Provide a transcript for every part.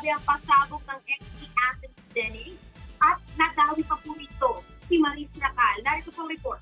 Grabe ang pasabog ng ex ni Anthony Jennings at nadawi pa po nito si Maris Racal. Narito pong report.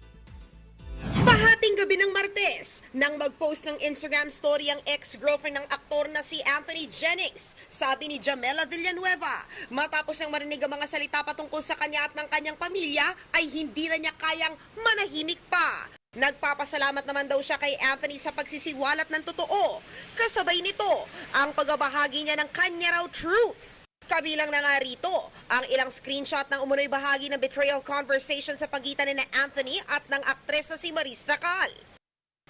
Pahating gabi ng Martes, nang mag-post ng Instagram story ang ex-girlfriend ng aktor na si Anthony Jennings, sabi ni Jamela Villanueva, matapos niyang marinig ang mga salita patungkol sa kanya at ng kanyang pamilya, ay hindi na niya kayang manahimik pa. Nagpapasalamat naman daw siya kay Anthony sa pagsisiwalat ng totoo. Kasabay nito, ang pagbabahagi niya ng kanya raw truth. Kabilang na nga rito ang ilang screenshot ng umunoy bahagi ng betrayal conversation sa pagitan ni Anthony at ng aktres na si Maris Racal.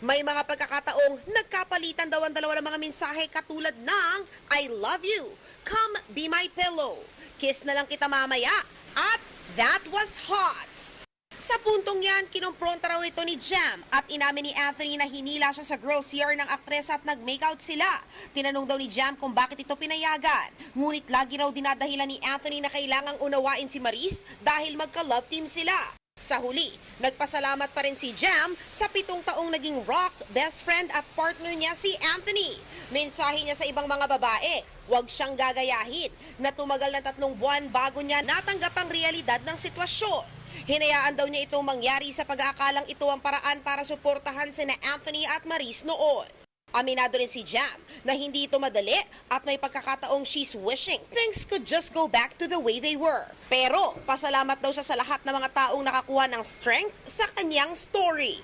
May mga pagkakataong nagkapalitan daw ang dalawa ng mga mensahe katulad ng I love you, come be my pillow, kiss na lang kita mamaya, at that was hot. Sa puntong yan, kinumpronta raw ito ni Jam at inamin ni Anthony na hinila siya sa girl CR ng aktres at nag-makeout sila. Tinanong daw ni Jam kung bakit ito pinayagan. Ngunit lagi raw dinadahilan ni Anthony na kailangang unawain si Maris dahil magka-love team sila. Sa huli, nagpasalamat pa rin si Jam sa 7 taong naging rock, best friend at partner niya si Anthony. Mensahe niya sa ibang mga babae, huwag siyang gagayahin na tumagal ng 3 buwan bago niya natanggap ang realidad ng sitwasyon. Hinayaan daw niya itong mangyari sa pag-aakalang ito ang paraan para suportahan sina Anthony at Maris noon. Aminado rin si Jam na hindi ito madali at may pagkakataong she's wishing things could just go back to the way they were. Pero pasalamat daw siya sa lahat ng mga taong nakakuha ng strength sa kanyang story.